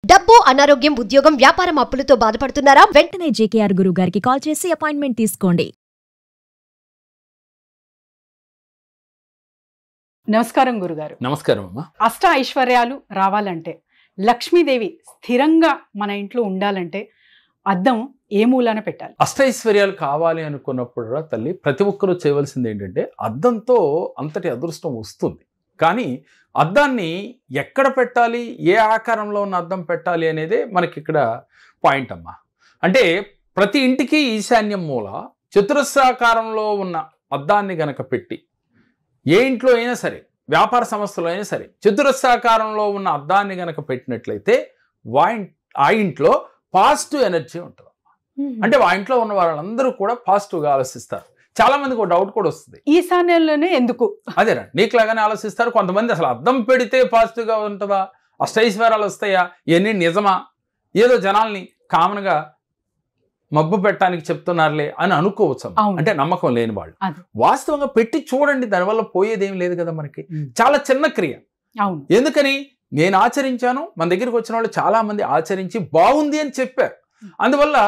డబ్బు, అనారోగ్యం, ఉద్యోగం, వ్యాపారం అప్పులతో బాధపడుతున్నారా? వెంటనే జేకేఆర్ గురువు గారికి కాల్ చేసి అపాయింట్మెంట్ తీసుకోండి. నమస్కారం గురుగారు. నమస్కారం అమ్మా. అష్ట ఐశ్వర్యాలు రావాలంటే, లక్ష్మీదేవి స్థిరంగా మన ఇంట్లో ఉండాలంటే అద్దం ఏ మూలాన పెట్టాలి? అష్టైశ్వర్యాలు కావాలి అనుకున్నప్పుడు తల్లి ప్రతి ఒక్కరూ చేయవలసింది ఏంటంటే అద్దంతో అంతటి అదృష్టం వస్తుంది. కానీ అద్దాన్ని ఎక్కడ పెట్టాలి, ఏ ఆకారంలో ఉన్న అద్దం పెట్టాలి అనేదే మనకి ఇక్కడ పాయింట్ అమ్మా. అంటే ప్రతి ఇంటికి ఈశాన్యం మూల చతురస్రాకారంలో ఉన్న అద్దాన్ని గనక పెట్టి, ఏ ఇంట్లో అయినా సరే, వ్యాపార సంస్థలో అయినా సరే, చతురస్రాకారంలో ఉన్న అద్దాన్ని గనక పెట్టినట్లయితే ఆ ఇంట్లో పాజిటివ్ ఎనర్జీ ఉంటుంది. అంటే ఆ ఇంట్లో ఉన్న వాళ్ళందరూ కూడా పాజిటివ్గా ఆలోచిస్తారు. చాలా మందికి ఒక డౌట్ కూడా వస్తుంది, ఈశాన్యంలోనే ఎందుకు? అదేనా, నీకులాగానే ఆలోచిస్తారు కొంతమంది. అసలు అద్దం పెడితే పాజిటివ్గా ఉంటుందా, అష్టైశ్వర్యాలు వస్తాయా, ఇవన్నీ నిజమా, ఏదో జనాల్ని కామన్గా మబ్బు పెట్టడానికి చెప్తున్నారులే అని అనుకోవచ్చు. అంటే నమ్మకం లేని వాళ్ళు వాస్తవంగా పెట్టి చూడండి, దానివల్ల పోయేదేం లేదు కదా మనకి. చాలా చిన్న క్రియ. ఎందుకని నేను ఆచరించాను, మన దగ్గరికి వచ్చిన వాళ్ళు చాలా మంది ఆచరించి బాగుంది అని చెప్పారు. అందువల్ల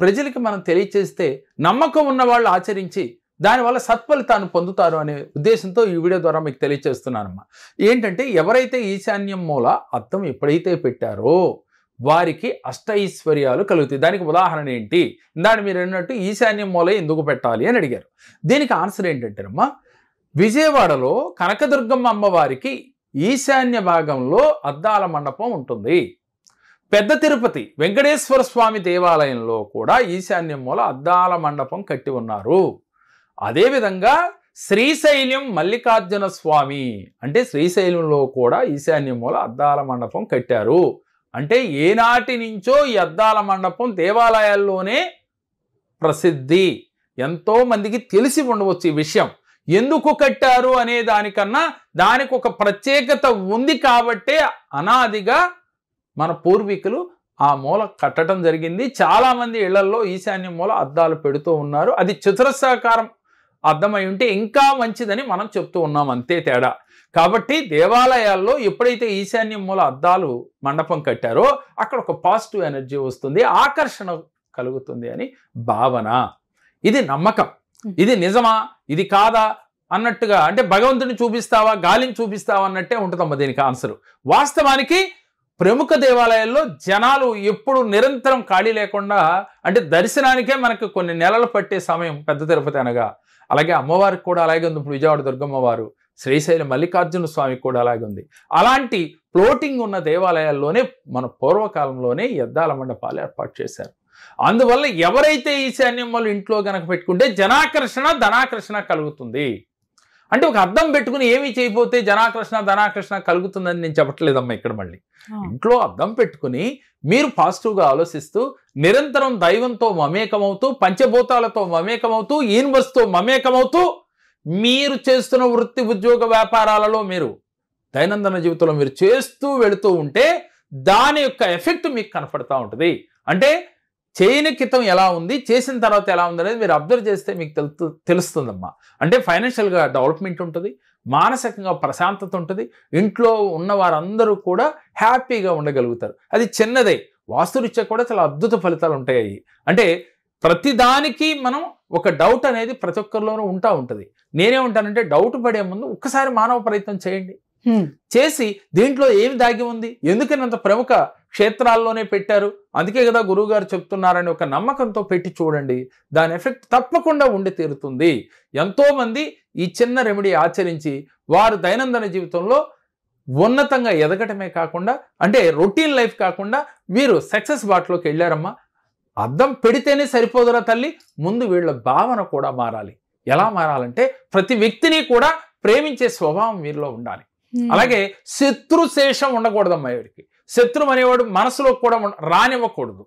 ప్రజలకి మనం తెలియచేస్తే నమ్మకం ఉన్న వాళ్ళు ఆచరించి దానివల్ల సత్ఫలితాన్ని పొందుతారు అనే ఉద్దేశంతో ఈ వీడియో ద్వారా మీకు తెలియచేస్తున్నానమ్మా. ఏంటంటే ఎవరైతే ఈశాన్యం మూల అద్దం ఎప్పుడైతే పెట్టారో వారికి అష్టైశ్వర్యాలు కలుగుతాయి. దానికి ఉదాహరణ ఏంటి, ఇందాక మీరు అన్నట్టు ఈశాన్యం మూల ఎందుకు పెట్టాలి అని అడిగారు. దీనికి ఆన్సర్ ఏంటంటేనమ్మా, విజయవాడలో కనకదుర్గమ్మ అమ్మవారికి ఈశాన్య భాగంలో అద్దాల మండపం ఉంటుంది. పెద్ద తిరుపతి వెంకటేశ్వర స్వామి దేవాలయంలో కూడా ఈశాన్యం మూల అద్దాల మండపం కట్టి ఉన్నారు. అదేవిధంగా శ్రీశైలం మల్లికార్జున స్వామి అంటే శ్రీశైలంలో కూడా ఈశాన్యం మూల అద్దాల మండపం కట్టారు. అంటే ఏనాటి నుంచో ఈ అద్దాల మండపం దేవాలయాల్లోనే ప్రసిద్ధి. ఎంతో మందికి తెలిసి ఉండవచ్చు ఈ విషయం. ఎందుకు కట్టారు అనే దానికన్నా దానికి ఒక ప్రత్యేకత ఉంది కాబట్టే అనాదిగా మన పూర్వీకులు ఆ మూల కట్టడం జరిగింది. చాలామంది ఇళ్లలో ఈశాన్యం మూల అద్దాలు పెడుతూ ఉన్నారు. అది చతురస్రాకారం అద్దమై ఉంటే ఇంకా మంచిదని మనం చెప్తూ ఉన్నాం, అంతే తేడా. కాబట్టి దేవాలయాల్లో ఎప్పుడైతే ఈశాన్యం మూల అద్దాలు మండపం కట్టారో అక్కడ ఒక పాజిటివ్ ఎనర్జీ వస్తుంది, ఆకర్షణ కలుగుతుంది అని భావన. ఇది నమ్మకం. ఇది నిజమా, ఇది కాదా అన్నట్టుగా, అంటే భగవంతుని చూపిస్తావా, గాలిని చూపిస్తావా అన్నట్టే ఉంటుందమ్మా దీనికి ఆన్సర్. వాస్తవానికి ప్రముఖ దేవాలయాల్లో జనాలు ఎప్పుడు నిరంతరం ఖాళీ లేకుండా, అంటే దర్శనానికే మనకు కొన్ని నెలలు పట్టే సమయం పెద్ద తిరుపతి అనగా. అలాగే అమ్మవారికి కూడా అలాగే ఉంది. ఇప్పుడు విజయవాడ దుర్గమ్మ వారు, శ్రీశైలం మల్లికార్జున స్వామికి కూడా అలాగే ఉంది. అలాంటి ఫ్లోటింగ్ ఉన్న దేవాలయాల్లోనే మన పూర్వకాలంలోనే ఈ అద్దాల మండపాలు ఏర్పాటు చేశారు. అందువల్ల ఎవరైతే ఈశాన్యం మూల ఇంట్లో గనక పెట్టుకుంటే జనాకర్షణ ధనాకర్షణ కలుగుతుంది. అంటే ఒక అద్దం పెట్టుకుని ఏమీ చేయకపోతే జనాకర్షణ ధనాకర్షణ కలుగుతుందని నేను చెప్పట్లేదమ్మా. ఇక్కడ మళ్ళీ ఇంట్లో అద్దం పెట్టుకుని మీరు పాజిటివ్గా ఆలోచిస్తూ నిరంతరం దైవంతో మమేకమవుతూ, పంచభూతాలతో మమేకమవుతూ, యూనివర్స్తో మమేకమవుతూ, మీరు చేస్తున్న వృత్తి ఉద్యోగ వ్యాపారాలలో మీరు దైనందిన జీవితంలో మీరు చేస్తూ వెళుతూ ఉంటే దాని యొక్క ఎఫెక్ట్ మీకు కనపడతా ఉంటుంది. అంటే చేయని క్రితం ఎలా ఉంది, చేసిన తర్వాత ఎలా ఉంది అనేది మీరు అబ్జర్వ్ చేస్తే మీకు తెలుస్తుందమ్మా. అంటే ఫైనాన్షియల్గా డెవలప్మెంట్ ఉంటుంది, మానసికంగా ప్రశాంతత ఉంటుంది, ఇంట్లో ఉన్న వారందరూ కూడా హ్యాపీగా ఉండగలుగుతారు. అది చిన్నదే, వాస్తురీత్యా కూడా చాలా అద్భుత ఫలితాలు ఉంటాయి. అంటే ప్రతిదానికి మనం ఒక డౌట్ అనేది ప్రతి ఒక్కరిలోనూ ఉంటుంది. నేనేమంటానంటే డౌట్ పడే ముందు ఒక్కసారి మానవ ప్రయత్నం చేయండి. చేసి దీంట్లో ఏమి దాగి ఉంది, ఎందుకని అంత ప్రముఖ క్షేత్రాల్లోనే పెట్టారు, అందుకే కదా గురువు గారు చెప్తున్నారని ఒక నమ్మకంతో పెట్టి చూడండి. దాని ఎఫెక్ట్ తప్పకుండా ఉండి తీరుతుంది. ఎంతోమంది ఈ చిన్న రెమెడీ ఆచరించి వారు దైనందిన జీవితంలో ఉన్నతంగా ఎదగటమే కాకుండా, అంటే రొటీన్ లైఫ్ కాకుండా వీరు సక్సెస్ బాటలోకి వెళ్ళారమ్మా. అద్దం పెడితేనే సరిపోదురా తల్లి, ముందు వీళ్ళ భావన కూడా మారాలి. ఎలా మారాలంటే ప్రతి వ్యక్తిని కూడా ప్రేమించే స్వభావం వీరిలో ఉండాలి. అలాగే శత్రుశేషం ఉండకూడదమ్మా. వీడికి శత్రు అనేవాడు మనసులో కూడా రానివ్వకూడదు.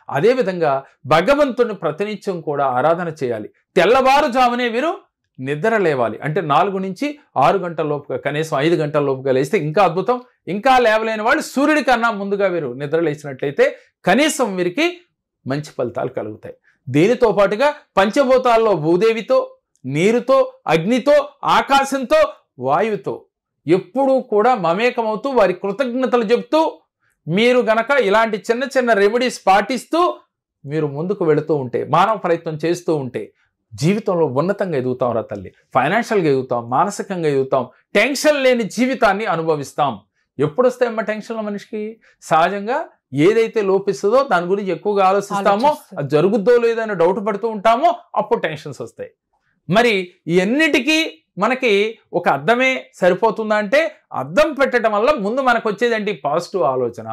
అదేవిధంగా భగవంతుని ప్రతినిత్యం కూడా ఆరాధన చేయాలి. తెల్లవారుజామునే వీరు నిద్ర లేవాలి. అంటే 4 నుంచి 6 గంటల లోపుగా, కనీసం 5 గంటల లోపుగా లేస్తే ఇంకా అద్భుతం. ఇంకా లేవలేని వాళ్ళు సూర్యుడి కన్నా ముందుగా వీరు నిద్ర లేచినట్లయితే కనీసం వీరికి మంచి ఫలితాలు కలుగుతాయి. దీనితో పాటుగా పంచభూతాల్లో భూదేవితో, నీరుతో, అగ్నితో, ఆకాశంతో, వాయువుతో ఎప్పుడూ కూడా మమేకమవుతూ వారి కృతజ్ఞతలు చెప్తూ మీరు గనక ఇలాంటి చిన్న చిన్న రెమెడీస్ పాటిస్తూ మీరు ముందుకు వెళుతూ ఉంటే, మానవ ప్రయత్నం చేస్తూ ఉంటే జీవితంలో ఉన్నతంగా ఎదుగుతాం రా తల్లి. ఫైనాన్షియల్గా ఎదుగుతాం, మానసికంగా ఎదుగుతాం, టెన్షన్ లేని జీవితాన్ని అనుభవిస్తాం. ఎప్పుడు వస్తాయమ్మా టెన్షన్ల మనిషికి? సహజంగా ఏదైతే లోపిస్తుందో దాని గురించి ఎక్కువగా ఆలోచిస్తామో, అది జరుగుద్దో లేదని డౌట్ పడుతూ ఉంటామో, అప్పుడు టెన్షన్స్ వస్తాయి. మరి ఇవన్నిటికీ మనకి ఒక అర్థమే సరిపోతుందా అంటే, అర్థం పెట్టడం వల్ల ముందు మనకు వచ్చేదండి పాజిటివ్ ఆలోచన.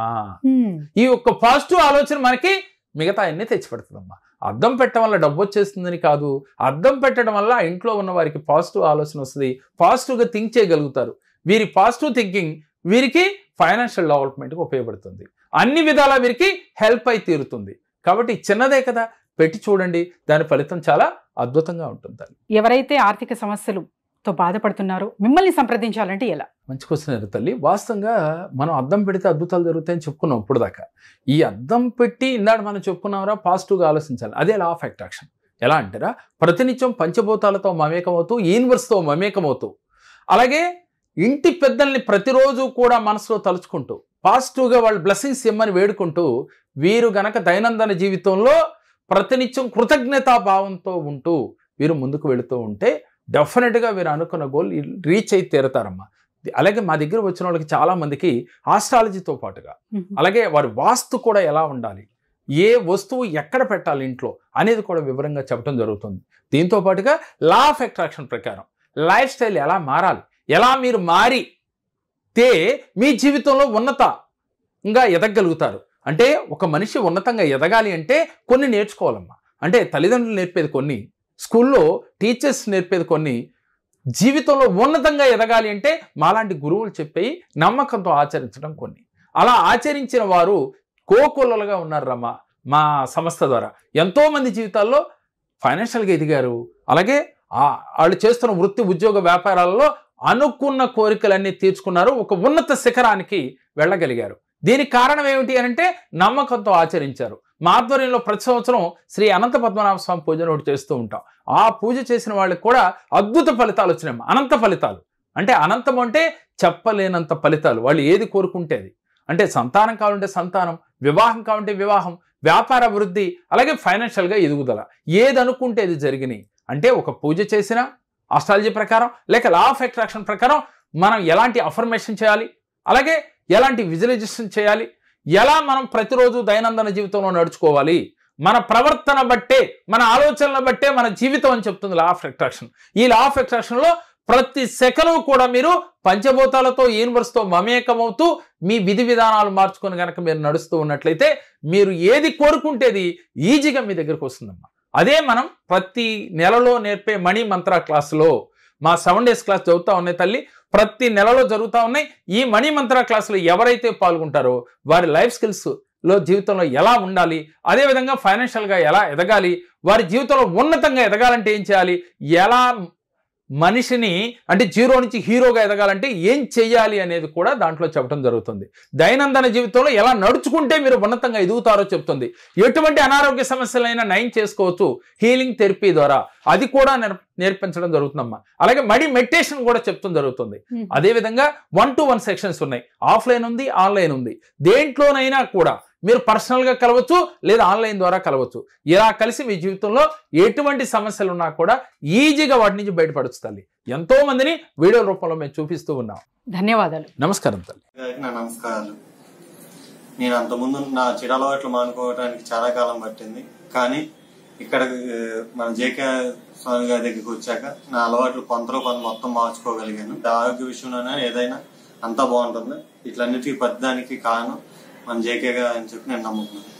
ఈ ఒక్క పాజిటివ్ ఆలోచన మనకి మిగతా అన్ని తెచ్చిపెడుతుందమ్మా. అర్థం పెట్టడం వల్ల డబ్బు వచ్చేస్తుందని కాదు, అర్థం పెట్టడం వల్ల ఇంట్లో ఉన్న వారికి పాజిటివ్ ఆలోచన వస్తుంది, పాజిటివ్గా థింక్ చేయగలుగుతారు. వీరి పాజిటివ్ థింకింగ్ వీరికి ఫైనాన్షియల్ డెవలప్మెంట్కి ఉపయోగపడుతుంది, అన్ని విధాలా వీరికి హెల్ప్ అయి తీరుతుంది. కాబట్టి చిన్నదే కదా, పెట్టి చూడండి, దాని ఫలితం చాలా అద్భుతంగా ఉంటుంది. ఎవరైతే ఆర్థిక సమస్యలతో బాధపడుతున్నారో మిమ్మల్ని సంప్రదించాలంటే ఎలా? మంచి క్వశ్చన్ తల్లి. వాస్తవంగా మనం అద్దం పెడితే అద్భుతాలు జరుగుతాయని చెప్పుకున్నాం ఇప్పుడు దాకా. ఈ అద్దం పెట్టి ఇందాక మనం చెప్పుకున్నామరా పాజిటివ్గా ఆలోచించాలి. అదే లా ఆఫ్ అట్రాక్షన్. ఎలా అంటారా, ప్రతినిత్యం పంచభూతాలతో మమేకమవుతూ, యూనివర్స్తో మమేకమవుతూ, అలాగే ఇంటి పెద్దల్ని ప్రతిరోజు కూడా మనసులో తలుచుకుంటూ, పాజిటివ్గా వాళ్ళు బ్లెస్సింగ్స్ ఇమ్మని వేడుకుంటూ, వీరు గనక దైనందిన జీవితంలో ప్రతినిత్యం కృతజ్ఞతాభావంతో ఉంటూ వీరు ముందుకు వెళుతూ ఉంటే డెఫినెట్గా వీరు అనుకున్న గోల్ రీచ్ అయి తీరతారమ్మా. అలాగే మా దగ్గర వచ్చిన వాళ్ళకి చాలామందికి ఆస్ట్రాలజీతో పాటుగా, అలాగే వారి వాస్తు కూడా ఎలా ఉండాలి, ఏ వస్తువు ఎక్కడ పెట్టాలి ఇంట్లో అనేది కూడా వివరంగా చెప్పడం జరుగుతుంది. దీంతో పాటుగా లా ఆఫ్ అట్రాక్షన్ ప్రకారం లైఫ్ స్టైల్ ఎలా మారాలి, ఎలా మీరు మారితే మీ జీవితంలో ఉన్నతంగా ఎదగలుగుతారు. అంటే ఒక మనిషి ఉన్నతంగా ఎదగాలి అంటే కొన్ని నేర్చుకోవాలమ్మా. అంటే తల్లిదండ్రులు నేర్పేది కొన్ని, స్కూల్లో టీచర్స్ నేర్పేది కొన్ని, జీవితంలో ఉన్నతంగా ఎదగాలి అంటే మాలాంటి గురువులు చెప్పి నమ్మకంతో ఆచరించడం కొన్ని. అలా ఆచరించిన వారు కోకొల్లలుగా ఉన్నారు రమ్మా. మా సంస్థ ద్వారా ఎంతోమంది జీవితాల్లో ఫైనాన్షియల్గా ఎదిగారు. అలాగే వాళ్ళు చేస్తున్న వృత్తి, ఉద్యోగ, వ్యాపారాలలో అనుకున్న కోరికలన్నీ తీర్చుకున్నారు, ఒక ఉన్నత శిఖరానికి వెళ్ళగలిగారు. దీనికి కారణం ఏమిటి అని అంటే నమ్మకంతో ఆచరించారు. మా ఆధ్వర్యంలో ప్రతి సంవత్సరం శ్రీ అనంత పద్మనాభ స్వామి పూజను ఒకటి చేస్తూ ఉంటాం. ఆ పూజ చేసిన వాళ్ళకి కూడా అద్భుత ఫలితాలు వచ్చినాయి. అనంత ఫలితాలు అంటే, అనంతం అంటే చెప్పలేనంత ఫలితాలు. వాళ్ళు ఏది కోరుకుంటే అది. అంటే సంతానం కావాలంటే సంతానం, వివాహం కావాలంటే వివాహం, వ్యాపార వృద్ధి, అలాగే ఫైనాన్షియల్గా ఎదుగుదల, ఏది అనుకుంటే ఇది జరిగినాయి. అంటే ఒక పూజ చేసిన ఆస్ట్రాలజీ ప్రకారం లేక లా ఆఫ్ అట్రాక్షన్ ప్రకారం మనం ఎలాంటి అఫర్మేషన్ చేయాలి, అలాగే ఎలాంటి విజువలైజేషన్ చేయాలి, ఎలా మనం ప్రతిరోజు దైనందిన జీవితంలో నడుచుకోవాలి, మన ప్రవర్తన బట్టే, మన ఆలోచనల బట్టే మన జీవితం అని చెప్తుంది లా ఆఫ్ అట్రాక్షన్. ఈ లా ఆఫ్ అట్రాక్షన్లో ప్రతి సెకను కూడా మీరు పంచభూతాలతో, యూనివర్స్తో మమేకమవుతూ మీ విధి విధానాలు మార్చుకొని కనుక మీరు నడుస్తూ ఉన్నట్లయితే మీరు ఏది కోరుకుంటేది ఈజీగా మీ దగ్గరకు వస్తుందమ్మా. అదే మనం ప్రతి నెలలో నేర్పే మణి మంత్ర క్లాసులో, మా 7 days క్లాస్ చదువుతా ఉన్నాయి తల్లి, ప్రతి నెలలో జరుగుతూ ఉన్నాయి. ఈ మణి మంత్ర క్లాసులో ఎవరైతే పాల్గొంటారో వారి లైఫ్ స్కిల్స్లో జీవితంలో ఎలా ఉండాలి, అదేవిధంగా ఫైనాన్షియల్గా ఎలా ఎదగాలి, వారి జీవితంలో ఉన్నతంగా ఎదగాలంటే ఏం చేయాలి, ఎలా మనిషిని అంటే జీరో నుంచి హీరోగా ఎదగాలంటే ఏం చెయ్యాలి అనేది కూడా దాంట్లో చెప్పడం జరుగుతుంది. దైనందిన జీవితంలో ఎలా నడుచుకుంటే మీరు ఉన్నతంగా ఎదుగుతారో చెప్తుంది. ఎటువంటి అనారోగ్య సమస్యలైనా నయం చేసుకోవచ్చు హీలింగ్ థెరపీ ద్వారా, అది కూడా నేర్పించడం జరుగుతుందమ్మా. అలాగే మెడిటేషన్ కూడా చెప్తాం జరుగుతుంది. అదేవిధంగా 1-to-1 సెక్షన్స్ ఉన్నాయి, ఆఫ్లైన్ ఉంది, ఆన్లైన్ ఉంది. దేంట్లోనైనా కూడా మీరు పర్సనల్గా కలవచ్చు లేదా ఆన్లైన్ ద్వారా కలవచ్చు. ఇలా కలిసి మీ జీవితంలో ఎటువంటి సమస్యలు ఉన్నా కూడా ఈజీగా వాటి నుంచి బయటపడుతుంది. ఎంతో మందిని వీడియో రూపంలో మేము చూపిస్తూ ఉన్నాం. ధన్యవాదాలు. నమస్కారం తల్లి. నా నమస్కారాలు. నేను అంతకుముందు నా చెడు అలవాట్లు మానుకోవడానికి చాలా కాలం పట్టింది, కానీ ఇక్కడ మన జేకే స్వామి గారి దగ్గరికి వచ్చాక నా అలవాట్లు కొంతలో కొంత మొత్తం మార్చుకోగలిగాను. ఆరోగ్య విషయంలోనే ఏదైనా అంతా బాగుంటుంది. ఇట్లన్నిటికీ పెద్దదానికి కారణం మన జేకే గారు అని చెప్పి నేను నమ్ముతున్నాను.